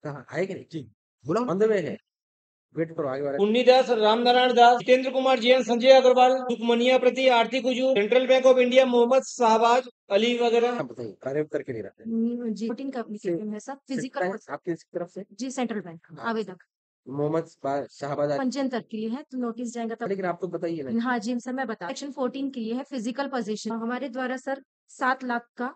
कहाँ आए कि नहीं? जी, बोला ऑन द वे है। वेट करो आगे वाला। पुण्यदास रामनारायण दास, जितेंद्र कुमार जैन, संजय अग्रवाल, सुखमनिया प्रति, आर्थिक हुजूर, Central Bank of India Mohammad Shahbaz Ali वगैरह। हाँ, बताइए कार्य करके नहीं रहते जी, वोटिंग का एप्लीकेशन है सर, फिजिकल आपकी तरफ से जी, सेंट्रल बैंक आवेदक मोहम्मद शाहबाज पंजीयन तक के लिए है, तो नोटिस जाएगा तब। लेकिन आप तो बताइए ना। हाँ जी सर, मैं बता सेक्शन 14 के लिए है, फिजिकल पोजीशन हमारे द्वारा सर 7 लाख का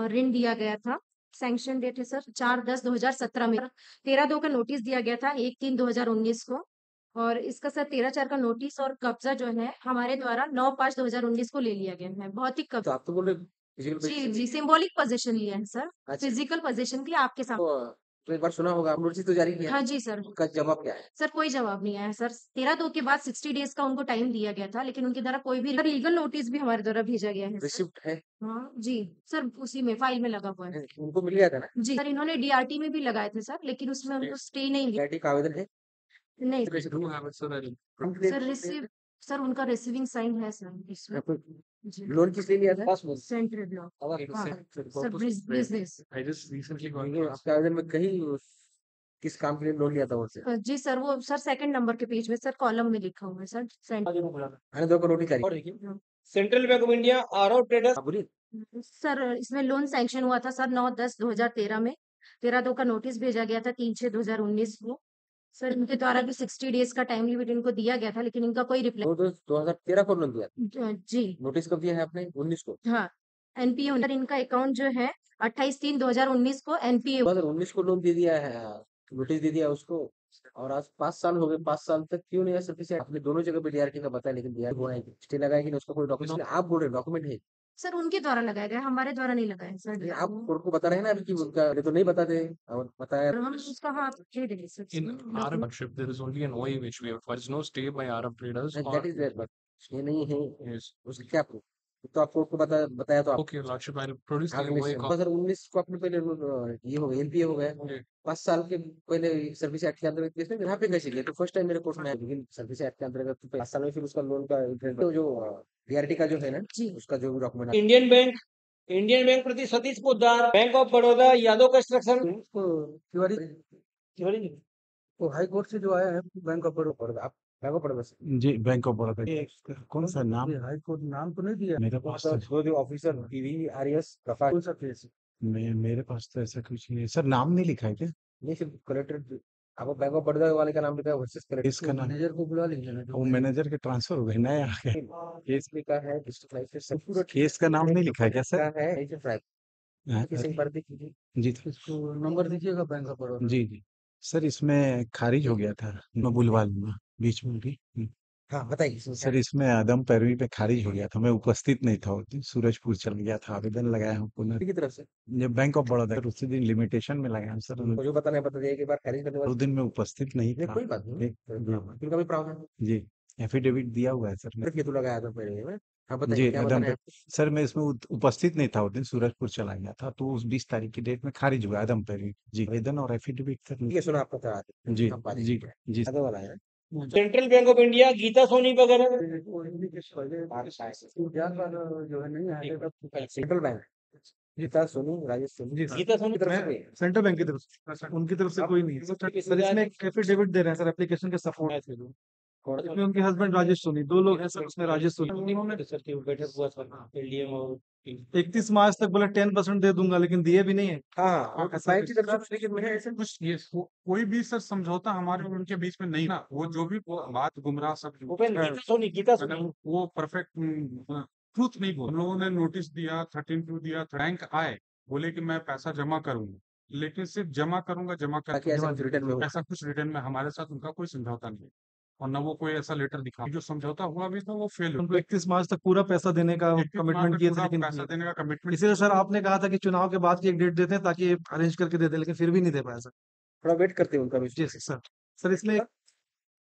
ऋण दिया गया था। सैंक्शन डेट है सर 4/10/2017 में, 13/2 का नोटिस दिया गया था 1/3/2019 को, और इसका सर 13/4 का नोटिस और कब्जा जो है हमारे द्वारा 9/5/2019 को ले लिया गया है। भौतिक तो कब्जा आप तो बोल रहे physical जी position- जी, सिंबॉलिक पोजीशन लिया है सर, अच्छा। फिजिकल पोजीशन की आपके सामने। तो एक बार सुना होगा नोटिस तो जारी किया हाँ जी सर। उसका जवाब क्या है? सर कोई जवाब नहीं आया सर, 13/2 के बाद 60 डेज का उनको टाइम दिया गया था, लेकिन उनके द्वारा कोई भी लीगल नोटिस भी हमारे द्वारा भेजा गया है सर। रिसिप्ट है? हाँ जी सर, उसी में फाइल में लगा हुआ है। उनको मिल गया था ना? जी सर, इन्होंने डीआरटी में भी लगाए थे सर, लेकिन उसमें उनको स्टे नहीं मिला। डीआरटी का आवेदन है? नहीं Complete- सर, रिसीव सर उनका रिसीविंग साइन है सर इसमें। जी लोन किस लिए लिया था? Central block sir, business. आपके आवेदन में कहीं किस काम के लिए लोन लिया था उनसे? जी सर, वो सर सेकंड नंबर के पेज में सर कॉलम में लिखा हुआ है सर आने दो को नोटिस जारी। Central Bank of India, RO traders. हाँ, बोलिए। सर इसमें लोन सैंक्शन हुआ था सर 9/10/2013 में, 13/2 का नोटिस भेजा गया था 3/6/2019 को। सर इनके द्वारा भी 60 डेज का टाइम लिमिट इनको दिया गया था, लेकिन इनका कोई रिप्लाई 2013 को लोन दिया जी नोटिस कब दिया है आपने? 19 को। हाँ, एनपीए सर इनका अकाउंट जो है 28/3/2019 को एनपीए 2019 को लोन दे दिया है, नोटिस दे दिया उसको। और आज 5 साल हो गए, 5 साल तक क्यों नहीं है सफिशिएंट? आपने दोनों जगह पे डीआरटी का बताया, लेकिन डीआरटी हुआ है स्टे लगाएगी ना, उसका कोई डॉक्यूमेंट आप बोल रहे डॉक्यूमेंट है? सर उनके द्वारा लगाया गया, हमारे द्वारा नहीं लगाया सर। आप कोर्ट को बता रहे हैं ना अभी कि उनका ये तो नहीं बताते और बताया। और हम उसका हाँ दे देंगे sir. In Arab partnership, there is only an OA which we have. There is no stay by Arab traders. That is there, but ये नहीं है Yes. उसका क्या proof? तो आप कोर्ट को बताया तो आप Okay, Lordship, I'll produce the आगे OA copy. 2019 को आपने पहले ये हो गया, एनपीए हो गया। जी। 5 साल के पहले सर्विस एक्ट के अंतर्गत केस में यहाँ पे कैसे लिया? तो फर्स्ट टाइम मेरे कोर्ट में आया, लेकिन सर्विस एक्ट के अंतर्गत तो 5 साल में फिर उसका लोन का इंटरेस्ट तो जो डीआरटी का जो है ना जी उसका जो भी डॉक्यूमेंट इंडियन बैंक प्रति Satish Poddar, bank of Baroda, Yadav construction. Tiwari वो हाई कोर्ट से जो आया है बैंक ऑफ बड़ौदा, आप बैंक ऑफ बड़ौदा से जी, बैंक ऑफ बड़ौदा। कौन सा नाम? हाई कोर्ट नाम तो नहीं दिया मेरे पास तो जो ऑफिसर पीवी आरएस रफा कौन सा केस? मेरे पास तो ऐसा कुछ नहीं है सर। नाम नहीं लिखा है क्या? ये सिर्फ कलेक्टर आपको बैंक ऑफ बड़ौदा वाले का नाम लिखा है वर्सेस कलेक्टर। इसका नाम मैनेजर को बुला लीजिए ना, वो मैनेजर के ट्रांसफर हो गए, नए आ गए। केस लिखा है डिस्ट्रिक्ट लाइसेंस केस का नाम नहीं लिखा है क्या सर? है ऐसे ट्राइब हाँ, किसी पर देखिए जी इसको नंबर दीजिएगा बैंक ऑफ बड़ौदा। जी जी सर, इसमें खारिज हो गया था, मैं बुलवा लूंगा बीच में भी। हाँ बताइए सर इसमें आदम पैरवी पे खारिज हो गया था, मैं उपस्थित नहीं था उस दिन, सूरजपुर चल गया था, आवेदन लगाया हूँ पुनः। की तरफ से जब बैंक ऑफ बड़ौदा उसी दिन लिमिटेशन में लगाया सर। मुझे बताना है, बता दिया एक बार खारिज करने उस वाले दिन मैं उपस्थित नहीं था। कोई बात नहीं, उनका भी प्रावधान है। जी, एफिडेविट दिया हुआ है सर मैं। ये तो लगाया था पहले में। हाँ जी बताइए क्या आदम बताना है? सर, मैं इसमें उपस्थित नहीं था उस दिन, सूरजपुर चला गया था, तो उस 20 तारीख की डेट में खारिज हुआ आदम पैरवी। जी, आवेदन और एफिडेविट सर। ठीक है, सुना आपका करा जी जी जी आगे वाला है Central Bank of India, Geeta Soni वगैरह। जो है नहीं आएगा सेंट्रल बैंक गीता सोनी राजेश सोनी गीता सोनी की तरफ से कोई? सेंट्रल बैंक की तरफ से, उनकी तरफ से कोई नहीं है सर। इसमें एक एफिडेविट दे रहे हैं सर, एप्लीकेशन के सपोर्ट। इसमें उनके हस्बैंड राजेश सोनी, 2 लोग हैं सर उसमें, राजेश सोनी। बैठक हुआ था एलडीएम और 31 मार्च तक बोला 10% दे दूंगा, लेकिन दिए भी नहीं है। हाँ ऐसा बैंक की कुछ। तरफ से लेकिन मैं ऐसे कुछ ये कोई भी सर समझौता हमारे और उनके बीच में नहीं ना, वो जो भी बात गुमराह सब गीता सोनी वो परफेक्ट ट्रूथ नहीं बोल। हम लोगों ने नोटिस दिया, 13 दिया, बैंक आए, बोले कि मैं पैसा जमा करूंगा, लेकिन सिर्फ जमा करूंगा, जमा ताकि ऐसा कुछ रिटर्न में हो। ऐसा कुछ रिटर्न में हमारे साथ उनका कोई समझौता नहीं है, और न वो कोई ऐसा लेटर दिखा। जो समझौता हुआ भी था वो फेल उनको 31 मार्च तक पूरा पैसा देने का कमिटमेंट किए थे, लेकिन पैसा देने का कमिटमेंट। इसीलिए सर आपने कहा था कि चुनाव के बाद की एक डेट देते हैं ताकि अरेंज करके दे दे, लेकिन फिर भी नहीं दे पाया सर। थोड़ा वेट करते हैं उनका भी। जी सर। सर इसमें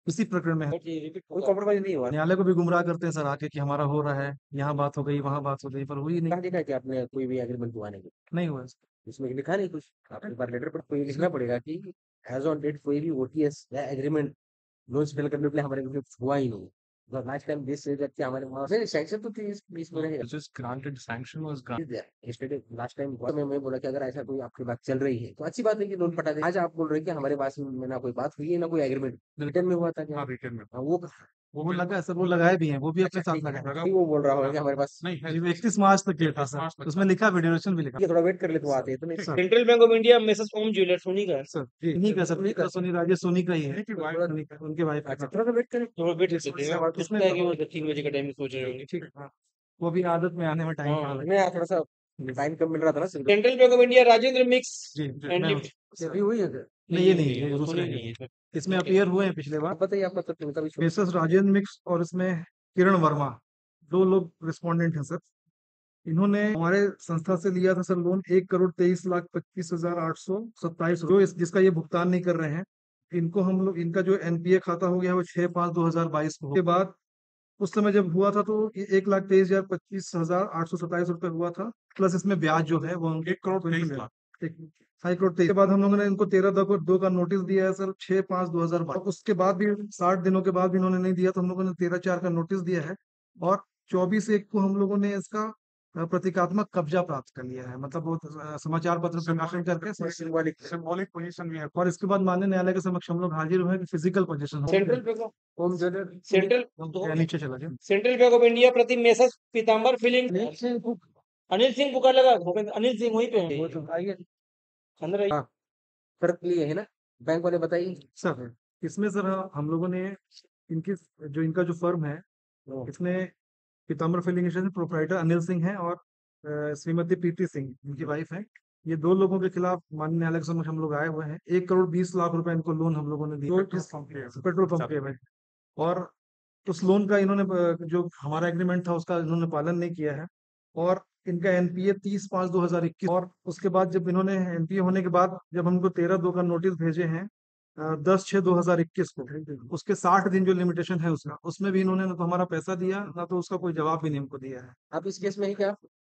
इसी प्रकरण में है, कोई कॉम्प्रोमाइज नहीं हुआ। न्यायालय को भी गुमराह करते हैं सर आके कि हमारा हो रहा है, यहाँ बात हो गई, वहाँ बात हो गई, पर हुई नहीं। कहाँ लिखा है कि आपने कोई भी एग्रीमेंट हुआ नहीं? नहीं हुआ सर। इसमें लिखा नहीं कुछ। आपके बार लेटर पर कोई लिखना पड़ेगा कि एज ऑन डेट कोई भी ओटीएस या एग्रीमेंट लोन सेटल करने के लिए हमारे बीच में हुआ ही नहीं। लास्ट टाइम 20 व्यक्ति हमारे वहाँ से सैंक्शन तो 30-20 में रहेगा। Just granted, sanction was granted. yesterday last time मैं बोला कि अगर ऐसा कोई आपकी बात चल रही है तो अच्छी बात है कि लोन पटा दे। आज आप बोल रहे हैं कि हमारे पास में ना कोई बात हुई है ना कोई एग्रीमेंट रिटर्न में हुआ था क्या? हाँ रिटर्न में हाँ, वो लगा सर, वो लगाए भी हैं, वो भी अपने अच्छा साथ ठीक है, लगाए लगा। ठीक वो बोल रहा होगा कि हमारे पास नहीं है 31 मार्च तक ये था 31 सर, मार्च तक उसमें लिखा भी, ड्यूरेशन भी लिखा ये थोड़ा वेट कर ले तो आते हैं तो नहीं sir. Central Bank of India Messrs Om Jewellers उन्हीं का है। सर इन्हीं का सर, पीटर सोनी, राजेश सोनी का ही है, की वाइफ उन्हीं का, उनके वाइफ अच्छा थोड़ा सा वेट करें। थोड़ा वेट कर सकते हैं, इसमें- हो सकता है कि वो 3 बजे का टाइम सोच रहे होंगे। ठीक है, हाँ। वो भी आदत में आने में टाइम हाँ। थोड़ा लगेगा। मैं थोड़ा सा टाइम कम मिल रहा था ना सिर्फ। Central Bank of India Rajendra मिक्स जी एंड मैं लिफ्ट। ये अभी हुई है क्या? नहीं, ये नहीं है, ये सोनी दूसरे नहीं हैं। है। इसमें अपीयर हुए हैं पिछले बार आप बताइए आपका तो उनका भी मिसेस राजेंद्र मिक्स और इसमें किरण वर्मा, 2 लोग रिस्पोंडेंट हैं सर। इन्होंने हमारे संस्था से लिया था सर लोन 1,23,25,827 जो जिसका ये भुगतान नहीं कर रहे हैं। इनको हम लोग, इनका जो एनपीए खाता हो गया वो 6/5/2022 को। उसके बाद उस समय जब हुआ था तो 1,23,25,827 रुपये हुआ था, प्लस इसमें ब्याज जो है वो 1,23,00,000 1,23,00,000 के बाद हम लोगों ने इनको 13/2 का नोटिस दिया है सर, 6/5/2022। उसके बाद भी 60 दिनों के बाद भी इन्होंने नहीं दिया तो हम लोगों ने 13/4 का नोटिस दिया है और 24/1 को हम लोगों ने इसका प्रतीकात्मक कब्जा प्राप्त कर लिया है, मतलब वो समाचार पत्र प्रकाशन करके सिंबॉलिक पोजीशन भी है। और इसके बाद माननीय न्यायालय के समक्ष हम लोग हाजिर हुए कि physical position central Bank of home jeweller central नीचे चला गया। सेंट्रल बैंक ऑफ इंडिया प्रति मेसर्स पीताम्बर फिलिंग अनिल सिंह पुकार लगा। अनिल सिंह वहीं पे है वो तो आइए अंदर आइए। हाँ फर्क लिए है ना बैंक वाले बताइए। सर इसमें सर हम लोगों ने इनकी इनका जो फर्म है इसमें Pitambar filling station proprietor Anil Singh है और श्रीमती प्रीति सिंह इनकी वाइफ है। ये 2 लोगों के खिलाफ माननीय न्यायालय के समक्ष हम लोग आए हुए हैं। 1,20,00,000 रुपए इनको लोन हम लोगों ने दिया पेट्रोल पंप के में, और उस लोन का इन्होंने जो हमारा एग्रीमेंट था उसका इन्होंने पालन नहीं किया है और इनका एनपीए 30/5/2021 और उसके बाद जब इन्होंने एनपीए होने के बाद जब हमको 13/2 का नोटिस भेजे हैं 10/6/2021 को, उसके 60 दिन जो लिमिटेशन है उसका, उसमें भी इन्होंने ना तो हमारा पैसा दिया ना तो उसका कोई जवाब भी नहीं हमको दिया है। आप इस केस में ही क्या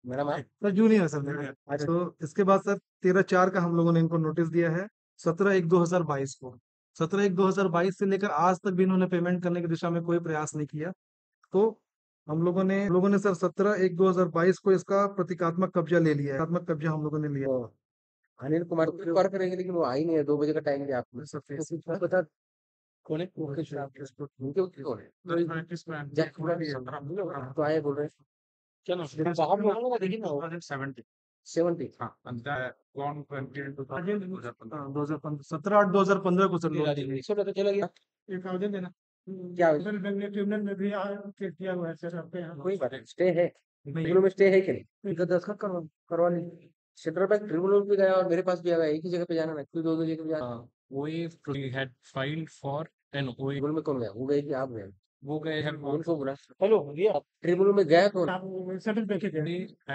मेरा माल सर जूनियर है सर मेरा। तो इसके बाद सर 13/4 का हम लोगों ने इनको नोटिस दिया है 17/1/2022 को। 17/1/2022 से लेकर आज तक भी इन्होंने पेमेंट करने की दिशा में कोई प्रयास नहीं किया। तो हम लोगों ने सर 17/1/2022 को इसका प्रतीकात्मक कब्जा ले लिया है। प्रतीकात्मक कब्जा हम लोगों ने लिया तो अनिल कुमार को कॉल करेंगे लेकिन वो आई नहीं है 2 बजे का टाइम दिया आपने सर फेस बता कौन है? उनके कौन है इसमें जैक पूरा भी है। तो आए बोल रहे हैं क्या नाम है? बाहर में होगा देखिए ना। 2070 70 हाँ gone 2015 17/8/2015 को सर लोन दी गई। 100 तो चला गया। एक आवेदन देना क्या ट्रिब्यूनल में भी किया हुआ है सर आपके यहाँ। कोई बात नहीं स्टे है ट्रिब्यूनल में स्टे है कि नहीं इनका दस्तखत करवा लीजिए। सेंट्रल बैंक ट्रिब्यूनल भी गया और मेरे पास भी आ गया एक ही जगह पे जाना ना क्यों 2 जगह पे जाना। OA we had filed for an OA. Tribunal में कौन गया वो गए कि आप गए वो गए हैं उनको बोला हेलो भैया ट्रिब्यूनल में गया कौन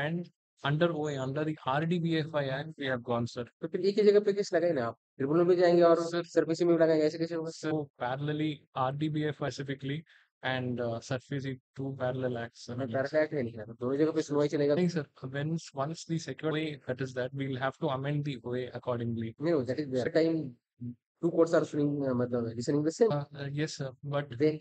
and under OA, under the RDBFI Act, we have gone, sir. तो फिर एक ही जगह पे केस लगाए ना आप ट्रिब्यूनल में जाएंगे और Sir. सर्विस में भी लगाएंगे ऐसे कैसे होगा। So parallelly RDBFI specifically and surfacing 2 parallel acts. मैं पैरा एक्ट नहीं है तो दोनों जगह पे सुनवाई चलेगा नहीं sir, once the secure way, that is that we'll have to amend the OA accordingly. नहीं that is that time 2 courts are suing मतलब listening the same Yes sir, but then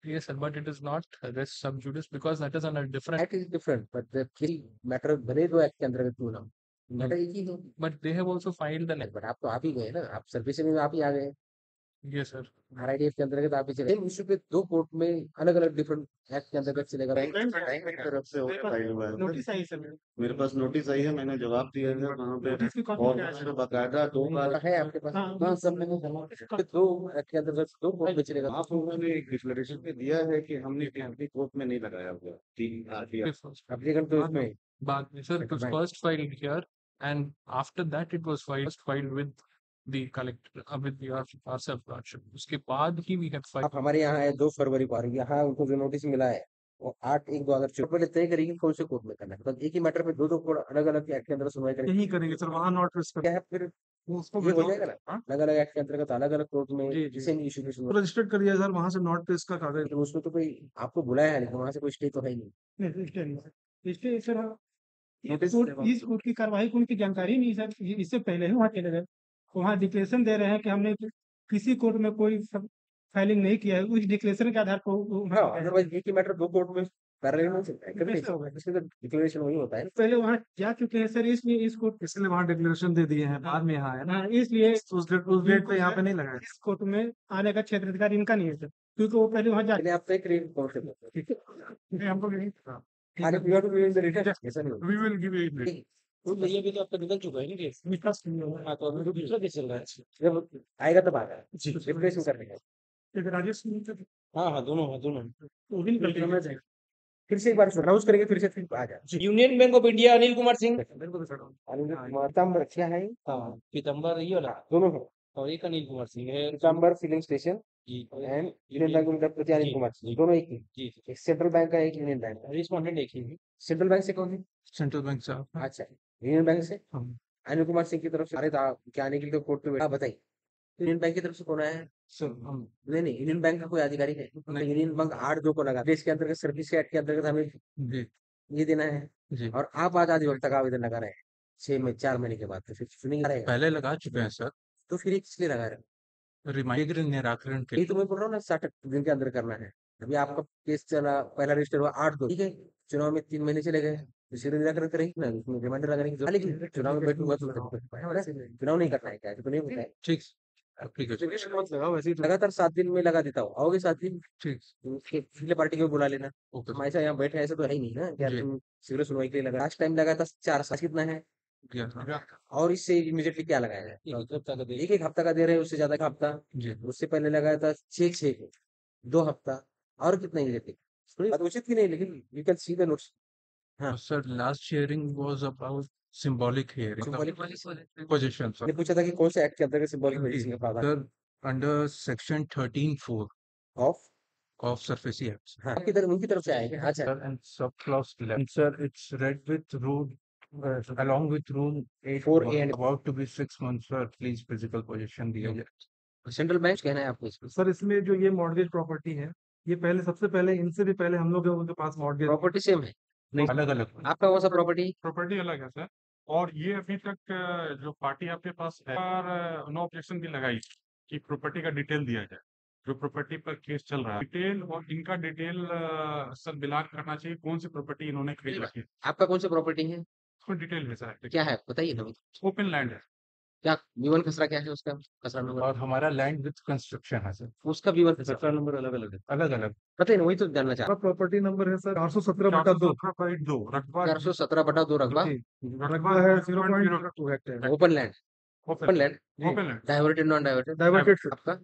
yes sir, but it is not res sub judice because that is on a different. act is different but the case matter भले 2 act के अंतर्गत क्यों ना हो, matter एक ही है। But they have also filed an. But आप तो आप ही गए ना आप सर्विस में आप ही आ गए Yes sir. आरआईडीएफ के अंतर्गत आप ही चले सेम इशू पे 2 कोर्ट में अलग अलग डिफरेंट एक्ट के अंतर्गत चलेगा। बैंक की तरफ से फाइल हुआ है नोटिस आई सर मेरे पास नोटिस आई है मैंने जवाब दिया है वहाँ पे नोटिस की कॉपी और क्या है? मैंने बाकायदा 2 बार है आपके पास हाँ, हाँ सब में 2 एक्ट के अंतर्गत 2 कोर्ट में चलेगा। आप लोगों ने एक डिक्लेरेशन में दिया है कि हमने किसी कोर्ट में नहीं लगाया हुआ ठीक दिया एप्लीकेंट तो इसमें But sir, it was Right. first filed here, and after that it was filed with the collector, with the our self-lordship. उसके बाद ही we have filed. आप हमारे यहाँ आए 2 फरवरी को आ रही है हाँ उनको जो नोटिस मिला है वो 8/1/2024 पहले तय करेगी कौन से कोर्ट में करना है मतलब एक ही मैटर पे 2 कोर्ट अलग अलग एक्ट के अंदर सुनवाई करेंगे यही करेंगे सर, वहाँ नॉट रिस्क क्या है फिर उसको ये हो जाएगा ना हाँ? अलग अलग एक्ट के अंतर्गत अलग अलग कोर्ट में जी, जी। सेम इशू की सुनवाई रजिस्टर्ड कर दिया सर, वहाँ से नॉट रिस्क का कागज। तो उसमें तो कोई आपको बुलाया है लेकिन वहाँ से कोई स्टे तो है ही नहीं। इसलिए सर नोटिस इस कोर्ट की कार्रवाई को उनकी जानकारी नहीं सर, इससे पहले ही वहाँ चले गए, वहाँ डिक्लेरेशन दे रहे हैं कि हमने किसी कोर्ट में कोई फाइलिंग नहीं किया है उस डिक्लेरेशन के आधार पर हाँ, अदरवाइज एक ही मैटर दो कोर्ट में पैरेलल में हो सकता है, कभी नहीं कैसे होगा? सकता। इसमें तो डिक्लेरेशन वही होता है ना। पहले वहाँ जा चुके हैं सर, इसलिए इसको इसलिए वहाँ डिक्लेरेशन दे दिए हैं, बाद में यहाँ है ना। हाँ, इसलिए उस डेट पे यहाँ पे नहीं लगाया। इस कोर्ट में आने का क्षेत्राधिकार इनका नहीं है सर, क्योंकि वो पहले वहाँ जा पहले आप एक रीड कोर्ट से ठीक है हमको नहीं पता। अरे you have to read the return, ऐसा नहीं होता। We will give you it. ठीक, तो ये भी तो आपका निकल चुका है ना केस। विकास नहीं होगा। हाँ, तो अभी तो दूसरा केस चल रहा है। जब आएगा तब आएगा, जी। रिप्लेस करने का। एक राजेश सिंह का हाँ हाँ, दोनों हाँ दोनों। वो भी निकल समझ जाएगा। फिर से एक बार अनाउंस करेंगे, फिर से फिर आ जाए। Union Bank of India Anil Kumar Singh. Pitambar क्या है? हाँ, पीतम्बर ये वाला दोनों है, और एक अनिल कुमार सिंह है। Pitambar filling station ji and Union Bank of प्रति अनिल जी, कुमार जी। सिंह, दोनों एक ही। जी एक सेंट्रल बैंक का, एक यूनियन बैंक का। रिस्पॉन्डेंट एक ही है। सेंट्रल बैंक से कौन है? सेंट्रल बैंक साहब। अच्छा, यूनियन बैंक से हम अनिल कुमार सिंह की तरफ से। अरे क्या आने के लिए तो कोर्ट पे बैठा, बताइए यूनियन बैंक की तरफ से कौन आया है? सर हम नहीं, यूनियन बैंक का कोई अधिकारी है? नहीं। यूनियन बैंक 8(2) को लगा, देश के अंतर्गत सर्विस एक्ट के अंतर्गत हमें जी ये देना है, जी और आप आज अधिवक्ता का आवेदन लगा रहे हैं 4 महीने के बाद, तो फिर सुनिए रहेगा। पहले लगा चुके हैं सर। तो फिर ये किस लिए लगा रहे हैं? रिमाइंडर निराकरण के यही तो मैं बोल रहा हूँ ना, 60 दिन के अंदर करना है। अभी आपका केस चला, पहला रजिस्टर हुआ 8(2), ठीक है, चुनाव में 3 महीने चले गए, तो सीधे निराकरण करेंगे ना, उसमें रिमाइंडर लगाने की जरूरत नहीं। चुनाव में बैठूंगा तो चुनाव नहीं करना है क्या? तो नहीं होता है। ठीक एप्लीकेशन मत लगाओ वैसे ही तो। लगातार 7 दिन में लगा देता हूँ, आओगे 7 दिन, ठीक पिछले पार्टी को बुला लेना। ओके हम ऐसा यहाँ बैठे ऐसा तो है ही नहीं ना, क्या जी। तुम शीघ्र सुनवाई के लिए लगा? लास्ट टाइम लगा था 4 साल, कितना है? सर और इससे इमीडिएटली क्या लगाया है? एक हफ्ता का दे। एक हफ्ता का दे रहे हैं, उससे ज्यादा का हफ्ता। जी उससे पहले लगाया था 6 को, 2 हफ्ता, और कितना इमीडिएटली? बात उचित की नहीं, लेकिन you can see the notes. हाँ, sir last hearing was about symbolic hearing symbolic position मैंने पूछा था कि कौन से एक्ट के अंतर्गत सिंबॉलिक मेडिसिन का प्रावधान sir under section 13(4) of, of SURFACE Act. हाँ, आपकी तरफ उनकी तरफ से आएंगे। अच्छा, Sir, and subclause 11. Sir, it's read with rule along with rule 4A and about to be 6 months. Sir, please physical possession दिया जाए। सेंट्रल बैंक कहना है आपको इसमें? सर इसमें जो ये मॉर्गेज प्रॉपर्टी है, ये पहले सबसे पहले इनसे भी पहले हम लोग के पास मॉर्गेज प्रॉपर्टी सेम है? नहीं अलग अलग आपका कौन सा प्रॉपर्टी? प्रॉपर्टी अलग है सर। और ये अभी तक जो पार्टी आपके पास है पर नो ऑब्जेक्शन भी लगाई कि प्रॉपर्टी का डिटेल दिया जाए, जो प्रॉपर्टी पर केस चल रहा है डिटेल, और इनका डिटेल सर बिलान करना चाहिए कौन सी प्रॉपर्टी इन्होंने खरीद रखी है, आपका कौन सा प्रॉपर्टी है? उसमें डिटेल है सर। क्या है बताइए ना। ओपन लैंड है। क्या विवन खसरा क्या है उसका खसरा नंबर? और हमारा लैंड विथ कंस्ट्रक्शन है सर। उसका विवन खसरा खसरा नंबर अलग अलग है। अलग अलग पता ही नहीं, वही तो जानना चाह प्रॉपर्टी नंबर है सर 417/2 417/2 रकबा 417/2 रकबा, रकबा है 0.02 hectare open land, open land, open land. Diverted non diverted. Diverted आपका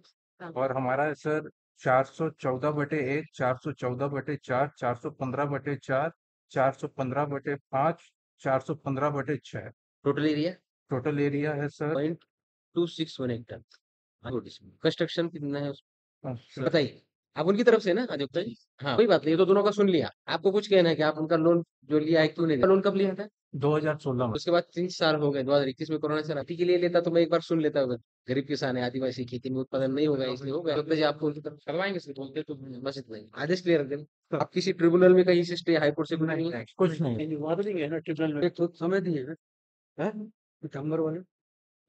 और हमारा है sir 414/1, 414/4, 415/4, 415/5, 415/6। Total area total area है सर 0.261 हेक्टर। कंस्ट्रक्शन कितना है उसमें सर बताइए? आप उनकी तरफ से ना अधिवक्ता जी? हाँ, कोई बात नहीं, ये तो दोनों का सुन लिया। आपको कुछ कहना है कि आप उनका लोन जो लिया है क्यों नहीं लिया? लोन कब लिया था? 2016 में। उसके बाद 3 साल हो गए, 2021 में कोरोना चला। के लिए लेता तो मैं एक बार सुन लेता, गरीब किसान है, आदिवासी खेती में उत्पादन नहीं होगा इसलिए हो गया। तो जी आपको उनकी तरफ करवाएंगे सिर्फ, बोलते तो बस इतना ही। आदेश क्लियर कर दें। आप किसी ट्रिब्यूनल में कहीं से स्टे, हाई कोर्ट से कुछ नहीं है? कुछ नहीं एक तो समय दिए हैं नंबर वाले।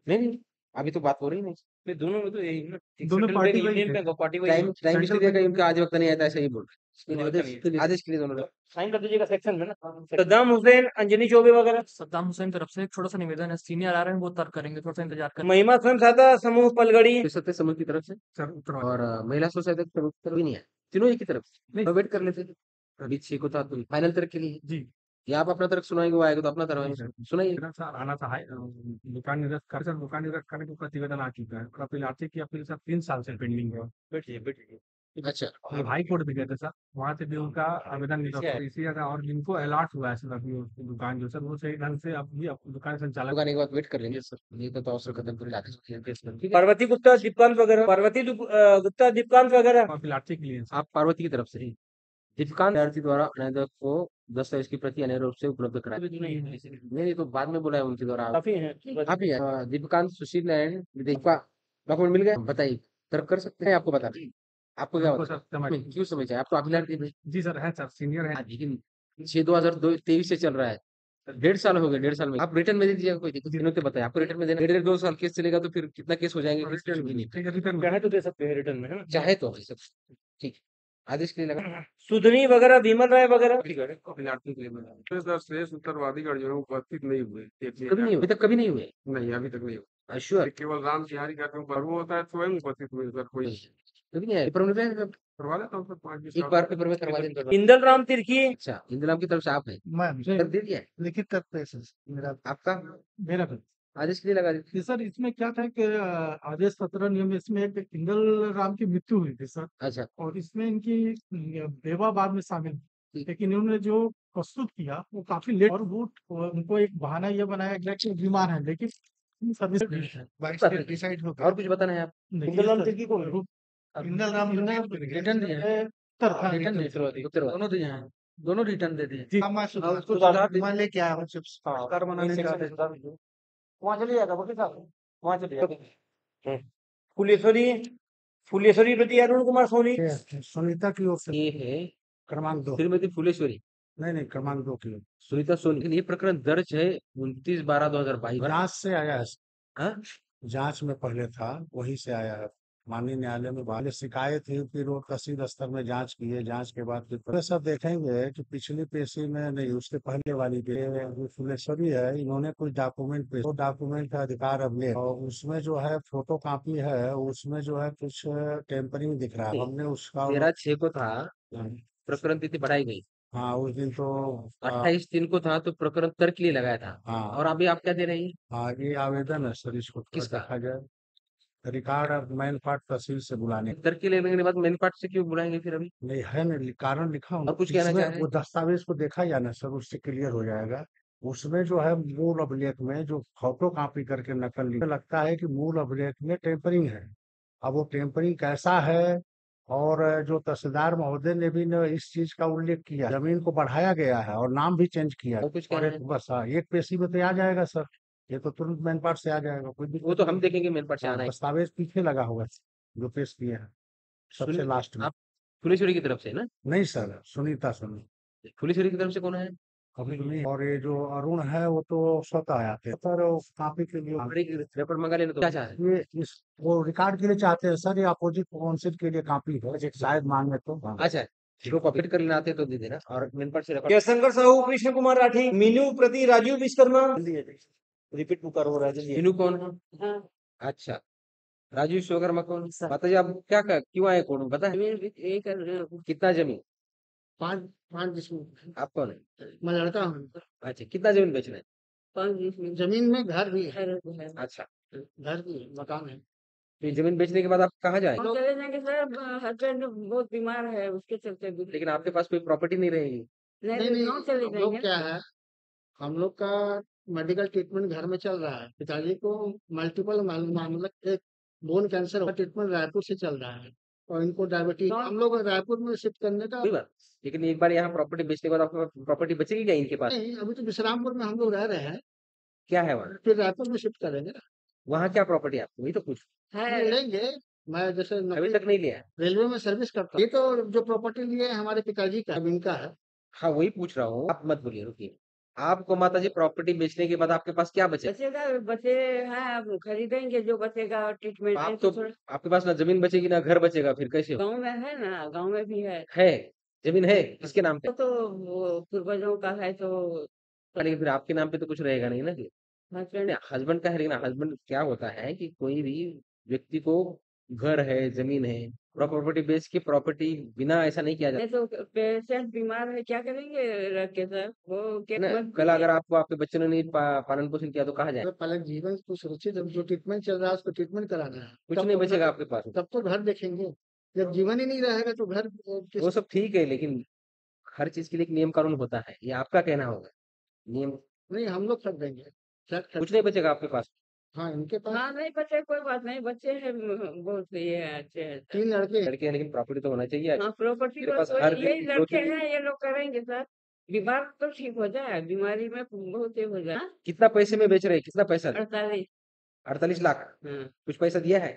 नहीं, अभी तो बात हो रही नहीं। फिर दोनों में तो यही है ना। एक दोनों सेंट्रल पार्टी बैंक, वही यूनियन है। बैंक और पार्टी वही है। टाइम इसलिए दिया कि उनका अधिवक्ता नहीं आता, ऐसा ही बोल रहे हैं। आदेश- आदेश के लिए दोनों लोग। साइन कर दीजिएगा सेक्शन में ना। सद्दाम हुसैन, अंजनी चौबे वगैरह। सद्दाम हुसैन तरफ से एक छोटा सा निवेदन है, सीनियर आ रहे हैं वो तर्क करेंगे, थोड़ा सा इंतजार करें। महिमा स्वयं सहायता समूह पलगड़ी। सत्य समूह की तरफ से सर उत्तरवाद और महिला सोसाइटी की तरफ भी नहीं है, तीनों एक ही तरफ से। वेट कर लेते थे, अभी 6 को था तो फाइनल तरफ के लिए जी या आप अपना तरफ सुनाएंगे, वो आएगा तो अपना तरफ सुनाइए। सर आना था दुकान निरस्त कर सर, दुकान निरस्त करने को प्रतिवेदन आ चुका है। अपील आर्थिक की अपील सर 3 साल से पेंडिंग है। बैठिए बैठिए। अच्छा, और हाई कोर्ट भी गए थे सर, वहाँ से भी उनका आवेदन निरस्त है। इसी जगह और जिनको अलॉट हुआ है सर अभी उसकी दुकान जो सर वो सही ढंग से अभी दुकान संचालक दुकान के बाद वेट कर लेंगे सर, ये तो अवसर खत्म कर आदेश ठीक है। पार्वती गुप्ता, दीपकांत वगैरह। पार्वती गुप्ता, दीपकांत वगैरह। अपील आर्थिक के लिए आप पार्वती की तरफ से ही दीपकांत विद्यार्थी द्वारा अनादक को दस्तावेज की प्रति अनिवार्य रूप से उपलब्ध कराई। नहीं, तो बाद में बोला है उनके द्वारा। काफी है। आप ही है दीपकांत सुशील एंड का डॉक्यूमेंट मिल गया, बताइए तर्क कर सकते हैं? आपको बता दें, आपको क्या हमको बता सर समझ क्यों समझ आए? आप तो अभिलाष दी। जी सर है सर सीनियर है। लेकिन 6/2023 से चल रहा है, 1.5 साल हो गए, 1.5 साल में आप रिटर्न में दे दीजिएगा, कोई दिक्कत नहीं, तो बताए आपको रिटर्न में देना, 1.5 2 साल केस चलेगा तो फिर कितना केस हो जाएंगे, कुछ भी नहीं। चाहे तो दे सकते हैं रिटर्न में, है ना? चाहे तो ऐसा ठीक, आदेश के लिए लगा सुधनी वगैरह, विमल राय वगैरह, अभ्यर्थी के लिए बना। सर शेष उत्तरवादीगण जो है उपस्थित नहीं हुए कभी नहीं हुए, अभी तक कभी नहीं हुए। नहीं अभी तक नहीं हुए श्योर केवल राम तिहारी का क्यों पर्व होता है स्वयं उपस्थित हुए सर कोई कभी नहीं आया पेपर में करवा लेता हूँ सर 5-20 एक बार पेपर में करवा देंगे। इंदल राम तिर्की, अच्छा इंदिराम की तरफ से आप है, कर दे दिया है? लिखित तत्व है सर मेरा आपका मेरा भी। आदेश के लिए लगा दीजिए। जी सर, इसमें क्या था कि आदेश 17 नियम में इसमें एक इंदल राम की मृत्यु हुई थी सर, अच्छा और इसमें इनकी बेवा बाद में शामिल थी। लेकिन इन्होंने जो प्रस्तुत किया वो काफी लेट, और वो उनको एक बहाना ये बनाया गया कि बीमार है, लेकिन सर्विस डिसाइड हो गया। और कुछ बताना है आप? इंदल राम तिर्की कौन है? इंदल राम रिटर्न दिया है, रिटर्न दिए, उत्तरवादी दोनों दिए हैं, दोनों रिटर्न दे दिए। जी उसको सुधार दीजिए। मैं लेके आया हूँ चिप्स कार बनाने का। वहाँ चले जाएगा वकील साहब, वहाँ चले जाएगा। फुलेश्वरी, फुलेश्वरी प्रति अरुण कुमार सोनी, सुनीता की ओर से ये है क्रमांक 2, श्रीमती फुलेश्वरी नहीं क्रमांक 2 की ओर। सुनीता सोनी, लेकिन ये प्रकरण दर्ज है 29/12/2022। जांच से आया है, हाँ? जांच में पहले था वहीं से आया है। माननीय न्यायालय में पहले शिकायत हुई, फिर वो तहसील स्तर में जांच की है, जांच के बाद फिर सब देखेंगे कि पिछली पेशी में नहीं, उसके पहले वाली जो फुलेश्वरी है, इन्होंने कुछ डॉक्यूमेंट पेश, वो डॉक्यूमेंट का अधिकार अब ले, और उसमें जो है फोटो कॉपी है, उसमें जो है कुछ टेम्परिंग दिख रहा है, हमने उसका 13/6 को था प्रकरण, तिथि बढ़ाई गई। हाँ उस दिन तो 28/3 को था तो प्रकरण तर्क के लिए लगाया था। हाँ और अभी आप क्या दे रहे हैं? हाँ ये आवेदन है सर, इसको थोड़ा किसका? देखा जाए, रिकॉर्ड मैन पार्ट तहसील से बुलाने। तर्क के लिए लगने के बाद मेन पार्ट से क्यों बुलाएंगे फिर अभी? नहीं है ना, कारण लिखा हूँ और कुछ कहना इसमें, चाह रहे वो हैं? दस्तावेज को देखा जाए ना सर, उससे क्लियर हो जाएगा। उसमें जो है मूल अभिलेख में जो फोटो कॉपी करके नकल ली, लगता है कि मूल अभिलेख में टेम्परिंग है। अब वो टेम्परिंग कैसा है, और जो तहसीलदार महोदय ने भी न इस चीज का उल्लेख किया, जमीन को बढ़ाया गया है और नाम भी चेंज किया, और कुछ और कहना एक है? बस हाँ, एक पेशी में तो आ जाएगा सर, ये तो तुरंत मैन पार्ट से आ जाएगा, कोई वो दिक्कत तो हम नहीं। देखेंगे मेन पार्ट से हाँ, आना है। दस्तावेज पीछे लगा होगा जो पेश किए हैं सबसे लास्ट में। आप फुलेश्वरी की तरफ से ना? नहीं सर, सुनीता सुनी फुलेश्वरी की तरफ से कौन है? अभी नहीं, और ये जो अरुण है वो तो स्वतः आया थे सर, वो कॉपी के लिए। हमारे पेपर मंगा लेना तो क्या चाह रहे हैं? ये इस वो रिकॉर्ड के लिए चाहते हैं सर, ये अपोजिट काउंसिल के लिए कॉपी है शायद मांगे तो। हाँ। अच्छा जो कॉपी कर लेना आते हैं तो दे देना, और मेन पार्ट से record- जयशंकर साहू, कृष्ण कुमार राठी, मीनू प्रति राजीव विश्वकर्मा, रिपीट पुकार हो रहा है जल्दी। मीनू कौन है? अच्छा राजू विश्वकर्मा कौन? माता जी आप क्या क्यों आए कोर्ट में पता है? कितना जमीन? 5 डिसमिल। आप कौन है? मैं लड़का हूँ। अच्छा कितना जमीन बेचना है? 5 डिसमिल जमीन में घर भी है, अच्छा घर भी है, मकान है। तो ये जमीन बेचने के बाद आप कहाँ जाएंगे? हम चले जाएंगे सर, हस्बैंड बहुत बीमार है, उसके चलते भी। लेकिन आपके पास कोई प्रॉपर्टी नहीं रहेगी। नहीं नहीं, गाँव चले हम लोग जाएंगे। क्या है, हम लोग का मेडिकल ट्रीटमेंट घर में चल रहा है। पिताजी को मल्टीपल मतलब एक बोन कैंसर का ट्रीटमेंट रायपुर से चल रहा है, और इनको डायबिटीज, हम लोग रायपुर में शिफ्ट करने का कोई बात, लेकिन एक बार यहाँ प्रॉपर्टी बेचने के बाद आपको प्रॉपर्टी बचेगी क्या इनके पास? नहीं, अभी तो विश्रामपुर में हम लोग रह रहे हैं, क्या है वहाँ? फिर रायपुर में शिफ्ट करेंगे ना। वहाँ क्या प्रॉपर्टी है आपको, वही तो पूछ। है लेंगे, मैं जैसे अभी तक नहीं लिया है। रेलवे में सर्विस करता हूँ। ये तो जो प्रॉपर्टी लिए है हमारे पिताजी का, अब इनका है। हाँ वही पूछ रहा हूँ, आप मत बोलिए, रुकिए। आपको माता जी प्रॉपर्टी बेचने के बाद आपके पास क्या बचे? बचेगा, बचे हैं, अब खरीदेंगे जो बचेगा ट्रीटमेंट। आप तो आपके पास ना जमीन बचेगी ना घर बचेगा, फिर कैसे हो? गाँव में है ना, गाँव में भी है। जमीन है किसके नाम पे? तो वो पूर्वजों का है तो लेकिन फिर आपके नाम पे तो कुछ रहेगा नहीं ना। हस्बैंड। हस्बैंड का है, लेकिन हस्बैंड क्या होता है कि कोई भी व्यक्ति को घर है जमीन है, प्रॉपर्टी बेच के प्रॉपर्टी बिना ऐसा नहीं किया जाता नहीं तो पेशेंट बीमार है, क्या करेंगे रख के सर, वो है ना। कल अगर आपको आपके बच्चों ने नहीं पालन पोषण किया तो कहाँ जाए? पहले जीवन को सुरक्षित, अब जो ट्रीटमेंट चल रहा है उसको ट्रीटमेंट कराना है, कुछ नहीं बचेगा आपके पास। तब तो घर देखेंगे। जब जीवन ही नहीं रहेगा तो घर वो सब ठीक है, लेकिन हर चीज के लिए एक नियम कानून होता है, ये आपका कहना होगा। नियम नहीं, हम लोग कर देंगे। कुछ नहीं बचेगा आपके पास। हाँ, इनके पास हाँ नहीं बचे, कोई बात नहीं, बच्चे हैं बहुत ये है, अच्छे हैं। 3 लड़के हैं। लड़के हैं, लेकिन प्रॉपर्टी तो होना चाहिए। हाँ प्रॉपर्टी मेरे को पास तो हर दिन यही 2 लड़के 3 हैं, ये लोग करेंगे सर। बीमार तो ठीक हो जाए, बीमारी में बहुत ये हो जाए। कितना पैसे में बेच रहे हैं, कितना पैसा? 48। 48 लाख। हाँ कुछ पैसा दिया है?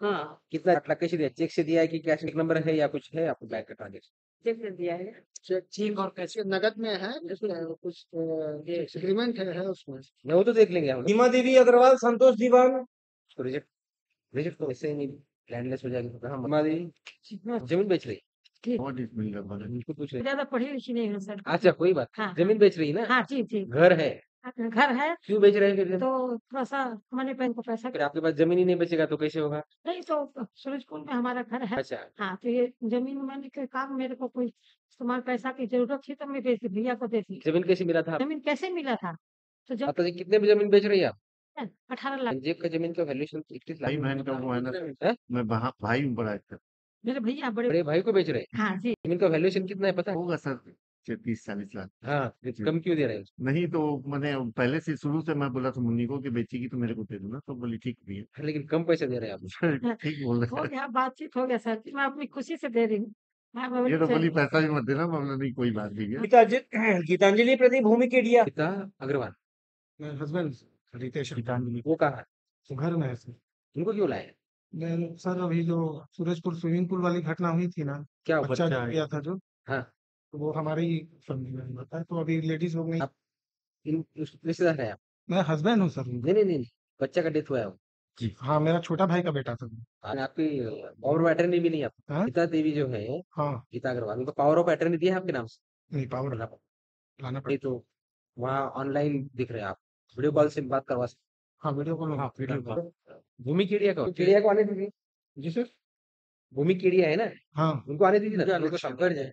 हाँ, कितना 8 लाख कैसे दिया? चेक से दिया है कि कैश नंबर है या कुछ है आपको बैंक का ट्रांजेक्शन? चेक से दिया है। चेक और कैसे नगद में है, जिसमें कुछ एग्रीमेंट है उसमें। मैं वो तो देख लेंगे हम सीमा देवी अग्रवाल, संतोष दीवान, उसको रिजेक्ट रिजेक्ट तो ऐसे ही नहीं लैंडलेस हो जाएगी तो कहाँ हमारी जमीन बेच रही उनको पूछ रहे ज्यादा पढ़ी लिखी नहीं हूँ सर। अच्छा कोई बात हाँ जमीन बेच रही ना हाँ जी जी। घर है घर है क्यों बेच रहे हैं फिर तो थोड़ा सा मनी बैंक को पैसा फिर आपके पास जमीन ही नहीं बचेगा तो कैसे होगा नहीं तो सूरजपुर में हमारा घर है। अच्छा हाँ तो ये जमीन मैंने के काम मेरे को कोई इस्तेमाल पैसा की जरूरत थी तो मैं बेच दी, भैया को दे दी। जमीन कैसे मिला था जमीन कैसे मिला था? तो जब आपको कितने में जमीन बेच रही है आप 18 लाख जेब का जमीन का वैल्यूएशन 31 लाख भाई बहन का वो है ना, हैं? मैं भाई हूँ बड़ा एक, मेरे भैया बड़े बड़े भाई को बेच रहे हैं हाँ जी। जमीन का वैल्यूएशन कितना है पता है होगा सर 30-40 लाख। हाँ कम क्यों दे रहे हैं नहीं तो मैंने पहले से शुरू से मैं बोला था मुन्नी को कि बेचेगी तो मेरे को दे दो ना, तो बोली ठीक भी है। लेकिन कम पैसे दे रहे हैं आप ठीक बोल हो रहे गया बातचीत हो गया सर जी, मैं अपनी खुशी से दे रही हूँ। हाँ, मैं ये तो बोली, बोली पैसा भी मत देना, मैं नहीं कोई बात नहीं है। गीतांजलि प्रति भूमि केडिया, पिता अग्रवाल हस्बैंड रितेश वो कहा है घर में है सर। उनको क्यों लाए मैं सर अभी जो सूरजपुर स्विमिंग पूल वाली घटना हुई थी ना, क्या बच्चा गिर गया था जो, हाँ तो वो हमारे ही फैमिली में हुआ था। तो अभी लेडीज लोग नहीं, आप इन रिश्तेदार है आप मैं हस्बैंड हूँ सर। नहीं बच्चा का डेथ हुआ है वो हाँ मेरा छोटा भाई का बेटा था। और आपकी पावर ऑफ अटर्नी भी नहीं आप हाँ गीता देवी जो है हाँ गीता अग्रवाल उनको पावर ऑफ अटर्नी दिया है आपके नाम से नहीं पावर नहीं लाना पड़ेगा। तो वहाँ ऑनलाइन दिख रहे हैं आप वीडियो कॉल से बात करवा सकते हाँ वीडियो कॉल हाँ वीडियो कॉल भूमि केडिया को आने दीजिए जी सर। भूमि केडिया है ना हाँ उनको आने दीजिए ना उनको संपर्क जाए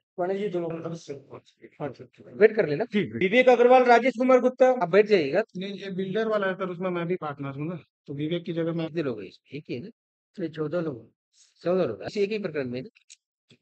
वेट कर लेना विवेक अग्रवाल, राजेश कुमार गुप्ता, आप बैठ जाइएगा नहीं ये बिल्डर वाला है सर, उसमें मैं भी पार्टनर हूँ ना, तो विवेक की जगह मैं कितने लोग हैं इसमें? एक ही है ना 14 लोग ऐसे एक ही प्रकरण में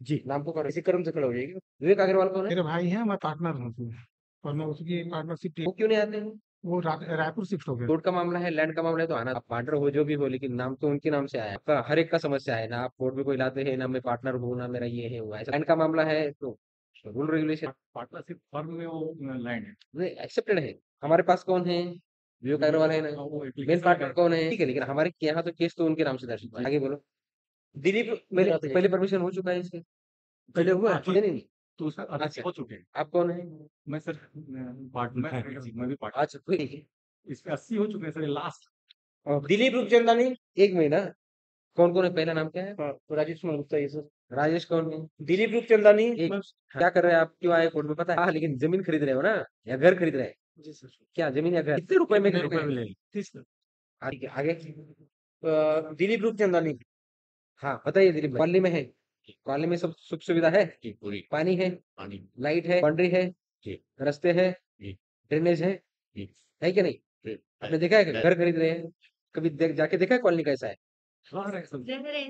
जी नाम को इसी क्रम से खड़ा हो जाएगी विवेक अग्रवाल कौन है मेरे भाई हैं, मैं पार्टनर हूँ उसमें, और मैं उसकी पार्टनरशिप वो क्यों नहीं आते हैं वो रायपुर शिफ्ट हो गए। कोर्ट का मामला है लैंड का मामला है तो आना आप पार्टनर हो जो भी हो लेकिन नाम तो उनके नाम से आया आपका हर एक का समस्या है ना आप कोर्ट में कोई लाते हैं ना मैं पार्टनर हूँ ना मेरा ये है हुआ है लैंड का मामला है तो रूल रेगुलेशन पार्टनरशिप फर्म में वो लैंड है नहीं एक्सेप्टेड है हमारे पास कौन है विवेक अग्रवाल है ना वो मेन application पार्टनर कौन है ठीक है लेकिन हमारे यहाँ तो केस तो उनके नाम से दर्ज हुआ है। आगे बोलो दिलीप पहले परमिशन हो चुका है इसके पहले हुआ हाँ, नहीं तो उसका अच्छा। हो चुके हैं। आप कौन है मैं सर पार्टनर मैं भी पार्टनर अच्छा कोई नहीं इसमें 80 हो चुके हैं सर, लास्ट दिलीप रूपचंदानी, एक महीना कौन कौन है पहला नाम क्या है तो राजेश कुमार गुप्ता ये सर, राजेश कौन है दिलीप रूपचंदानी, एक क्या कर रहे हैं आप क्यों आए कोर्ट में पता है हाँ, लेकिन जमीन खरीद रहे हो ना या घर खरीद रहे हैं जी सर। क्या जमीन या घर कितने रुपए में खरीद रहे हैं? ठीक सर। आगे दिलीप रूपचंदानी, हाँ बताइए दिलीप भाई। कॉलोनी में है कॉलोनी में सब सुख सुविधा है पूरी पानी है पानी लाइट है बाउंड्री है जी। रास्ते है जी। ड्रेनेज है जी। है कि नहीं आपने देखा है कि घर खरीद रहे हैं कभी जाके देखा है कॉलोनी कैसा है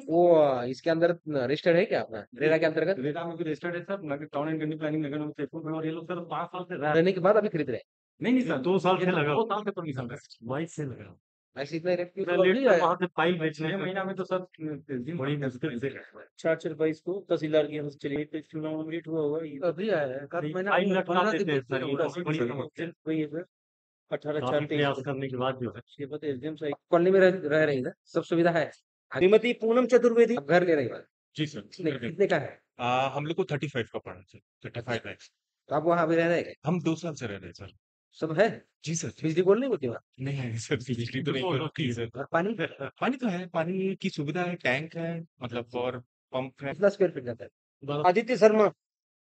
वो इसके अंदर रजिस्टर्ड है क्या अपना रेरा के अंतर्गत रेरा में भी रजिस्टर्ड है सर, मैं टाउन एंड कंडी प्लानिंग नगर में जयपुर में, और ये लोग सर 5 साल से रह रहने के बाद अभी खरीद रहे हैं नहीं सर 2 साल से लगा, 2 साल से परमिशन है, 22 से लगा। ऐसे इतना रेट क्यों लेट से वहां से फाइल बेचने हैं, महीना में तो सर बड़ी मुश्किल से 4/4/22 को तहसीलदार के यहाँ से चलिए तो चुनाव कंप्लीट हुआ होगा ये अभी आया फाइल लटका देते हैं सर, ये तो बड़ी समस्या है। वही है सर काफी 18/4/23 प्रयास करने के बाद जो है ये पता एसडीएम साहब। कॉलोनी में रह रही है ना सब सुविधा है श्रीमती पूनम चतुर्वेदी, अब घर ले रही है जी सर। कितने का है हम लोग को 35 का पड़ा सर, 35 लाख। तो आप वहाँ भी रह रहे हैं हम 2 साल से रह रहे हैं सर। सब है जी सर। बिजली बोल नहीं होती वहाँ नहीं है सर, बिजली तो नहीं होती सर। और पानी पानी तो है, पानी की सुविधा है, टैंक है मतलब, और पंप है। कितना स्क्वायर फीट जाता है आदित्य शर्मा,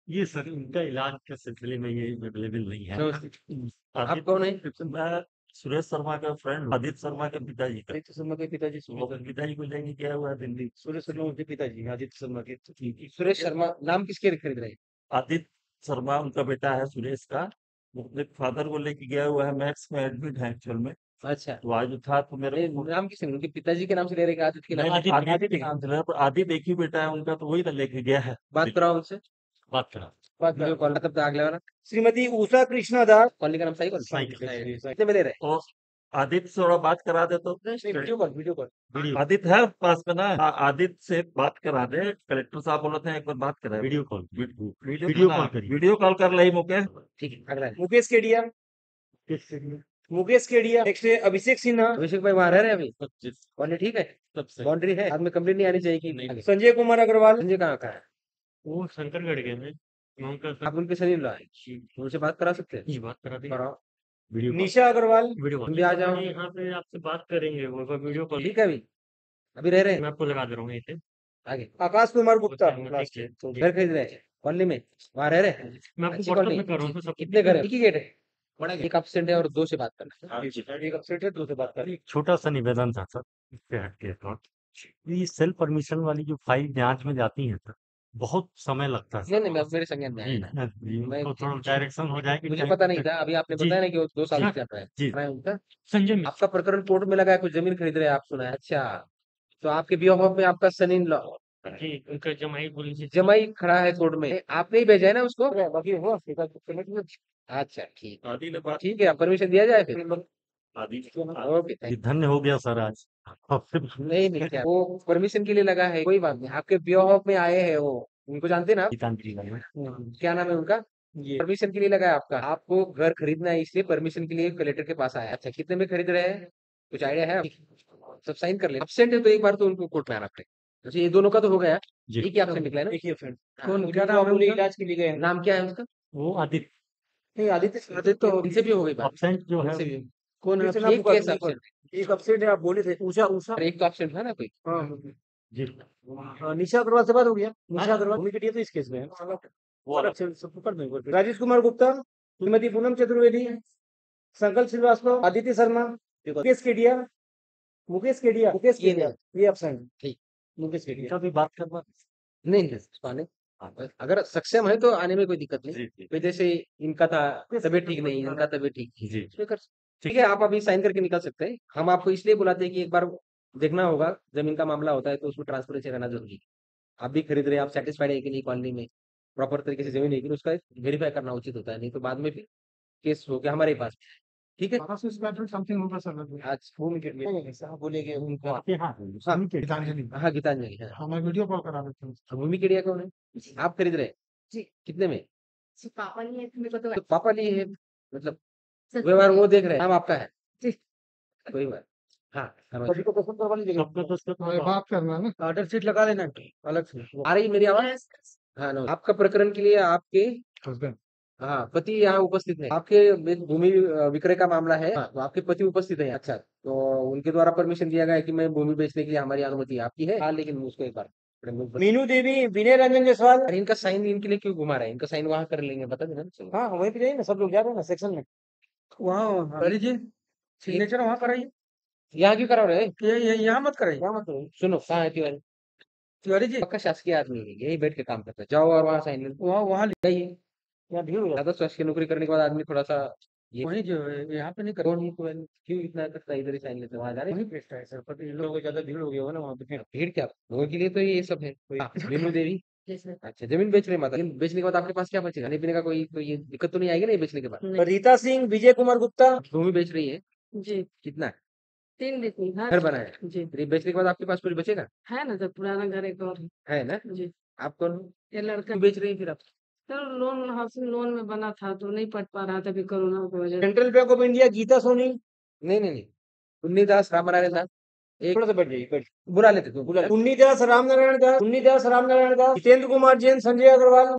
ये सर इनका इलाज के सिलसिले में ये अवेलेबल नहीं है। नमस्ते आप कौन है मैं सुरेश शर्मा का फ्रेंड, आदित्य शर्मा के पिताजी का। आदित्य शर्मा के पिताजी वो पिताजी को लेके गया हुआ है दिल्ली। सुरेश शर्मा उनके पिताजी आदित्य शर्मा के। सुरेश शर्मा नाम किसके खरीद रहे हैं आदित्य शर्मा उनका बेटा है सुरेश का, वो अपने फादर को लेके गया हुआ है, मैक्स में एडमिट है एक्चुअल में। अच्छा तो आज था तो मेरे नहीं, नाम किसने उनके पिताजी के नाम से ले रहे हैं कि आदित्य के नाम से? आदित्य के नाम से ले रहा है, पर आदित्य एक ही बेटा है उनका, तो वही तो लेके गया है। बात कराओ उनसे बात करा वीडियो कॉल तब तक अगले वाला श्रीमती उषा कृष्णा दास, कॉलोनी का नाम सही कॉल साइकिल। कितने में ले रहे और आदित्य से थोड़ा बात करा दे तो हैं वीडियो कॉल आदित्य है पास में ना, आदित्य से बात करा दे। कलेक्टर साहब बोल रहे हैं एक बार बात करा, वीडियो कॉल वीडियो कॉल कर रही मुकेश। ठीक है अगला मुकेश केडिया, मुकेश केडिया। नेक्स्ट है अभिषेक सिन्हा, अभिषेक भाई वहाँ रह रहे हैं अभी कॉलोनी ठीक है बाउंड्री है बाद में कंप्लेंट नहीं आनी चाहिए कि संजय कुमार अग्रवाल, संजय कहाँ का है वो शंकरगढ़ के में आप उनके सनी ला उनसे बात करा सकते हैं? जी बात करा दी कराओ। वीडियो निशा अग्रवाल वीडियो तुम भी आ जाओ। यहाँ पे आपसे बात करेंगे वो वीडियो कॉल ठीक है अभी रह रहे हैं मैं आपको लगा दे रहा हूँ यहीं पे आगे आकाश कुमार गुप्ता ठीक है तो घर खरीद रहे हैं कॉलोनी में वहाँ रह रहे हैं मैं अच्छी आपको व्हाट्सएप कॉलोनी में कर रहा हूँ तो सब कितने घर है एक ही गेट है बड़ा एक एब्सेंट है और दो से बात करना है एक एब्सेंट है दो से बात करना एक छोटा सा निवेदन था सर इससे हटके थोड़ा ये सेल्फ परमिशन वाली जो फाइल जांच में जाती है सर बहुत समय लगता है नहीं नहीं मैं मेरे संज्ञान में जी आया ना मैं तो थोड़ा डायरेक्शन हो जाएगी मुझे पता नहीं था अभी आपने जी बताया ना कि वो 2 साल हाँ, से चल रहा है जी मैं उनका संजय मिश्र आपका प्रकरण कोर्ट में लगा है कुछ जमीन खरीद रहे हैं आप सुना है अच्छा तो आपके बिहाफ में आपका सन इन लॉ जी उनका जमाई बोली जी जमाई खड़ा है कोर्ट में आपने ही भेजा है ना उसको बाकी हुआ अच्छा ठीक आदि ने बात ठीक है परमिशन दिया जाए फिर आदि ओके ये धन्य हो गया सर आज आपसे नहीं नहीं क्या वो परमिशन के लिए लगा है कोई बात नहीं आपके बिहाफ में आए हैं वो उनको जानते ना आप? गीतांजलि का है। क्या नाम है उनका परमिशन के लिए लगा है आपका आपको घर खरीदना है इसलिए परमिशन के लिए कलेक्टर के पास आया अच्छा कितने में खरीद रहे हैं कुछ आइडिया है सब साइन कर ले एब्सेंट है तो एक बार तो उनको कोर्ट में आना पड़ेगा अच्छा ये दोनों का तो हो गया जी एक ही एब्सेंट निकला है ना एक ही फ्रेंड हाँ, कौन क्या नाम है इलाज के लिए गए हैं नाम क्या है उसका वो आदित्य नहीं आदित्य तो इनसे भी हो गई बात absent जो है इनसे भी कौन है एक नाम केस absent है। एक अपसेट है आप बोले थे ऊषा ऊषा और एक तो एब्सेंट था ना कोई हाँ जी निशा अग्रवाल से बात हो गया निशा अग्रवाल भूमि के लिए तो इस केस में है वो अलग से सबको कर देंगे राजेश कुमार गुप्ता श्रीमती पूनम चतुर्वेदी संकल्प श्रीवास्तव आदित्य शर्मा मुकेश केडिया ये अपसेंट ठीक मुकेश केडिया इनका भी बात करना नहीं नहीं पाने अगर सक्षम है तो आने में कोई दिक्कत नहीं जी जी कोई जैसे इनका था तबीयत ठीक नहीं इनका तबीयत ठीक जी इसमें कर ठीक है आप अभी साइन करके निकल सकते हैं हम आपको इसलिए बुलाते हैं कि एक बार देखना होगा जमीन का मामला होता है तो उसमें ट्रांसपेरेंसी रहना जरूरी है आप भी खरीद रहे हैं आप सेटिस्फाइड है कि नहीं कॉलोनी में प्रॉपर तरीके से जमीन है कि नहीं, उसका वेरीफाई करना उचित होता है नहीं तो बाद में फिर केस हो गया हमारे पास ठीक है समथिंग होगा सर आज भूमि के लिए साहब बोलेंगे उनका आपके हाँ गीतांजलि हाँ गीतांजलि हाँ हमें वीडियो कॉल करा देते हैं भूमि के लिए कौन है आप खरीद रहे हैं जी कितने में पापा नहीं है मेरे को तो तो पापा लिए है मतलब सच व्यवहार वो देख रहे हैं नाम आपका है जी। कोई बात हाँ सभी को पसंद करवा लीजिएगा सबका तो उसका हमें बात करना है ना ऑर्डर शीट लगा लेना अलग से आ रही मेरी आवाज हाँ नो आपका प्रकरण के लिए आपके हस्बैंड हाँ पति यहाँ उपस्थित है आपके भूमि विक्रय का मामला है हाँ, तो आपके पति उपस्थित है अच्छा तो उनके द्वारा परमिशन दिया गया है कि मैं भूमि बेचने के लिए हमारी अनुमति आपकी है हाँ लेकिन उसको एक बार मीनू देवी विनय रंजन जायसवाल अरे इनका साइन इनके लिए क्यों घुमा रहा है इनका साइन वहां कर लेंगे बता देना चलो। हाँ वहीं पे जाइए ना सब लोग जा रहे हैं ना सेक्शन में वहाँ अरे जी सिग्नेचर वहाँ कराइए यहाँ क्यों करा रहे हैं ये यहाँ मत कराइए यहाँ मत करो सुनो कहाँ है तिवारी तिवारी जी पक्का शासकीय आदमी है यही बैठ के काम करता है जाओ और वहाँ साइन वहाँ वहाँ जाइए यहाँ भीड़ हो जाती ज्यादा शासकीय नौकरी करने के बाद आदमी थोड़ा सा है। वहीं जो है यहाँ पे नहीं कर कौन है तिवारी क्यों इतना करता है इधर ही साइन लेते वहां जा रहे वहीं बेचता है सर पर इन लोगों को ज्यादा भीड़ हो गया हो ना वहाँ पे भीड़ क्या लोगों के लिए तो ये सब है हाँ, मीनू देवी जैसे अच्छा जमीन बेच रहे माता लेकिन बेचने के बाद आपके पास क्या बचेगा खाने पीने का कोई तो ये दिक्कत तो नहीं आएगी ना ये बेचने के बाद रीता सिंह विजय कुमार गुप्ता भूमि बेच रही है जी कितना 3 दिन हाँ घर बनाया है जी फिर ये बेचने के बाद आपके पास कुछ बचेगा है ना जब पुराना घर एक और है ना जी आप कौन ये लड़का क्यों बेच रही है फिर आप सर लोन हाउसिंग लोन में बना था तो नहीं पढ़ पा रहा था अभी कोरोना की वजह से Central Bank of India Geeta Soni नहीं नहीं नहीं उन्नीदास रामनारायण दास एक थोड़ा सा बैठ जाइए बैठ बुला लेते तुम बुला उन्नीदास रामनारायण दास जितेंद्र कुमार जैन संजय अग्रवाल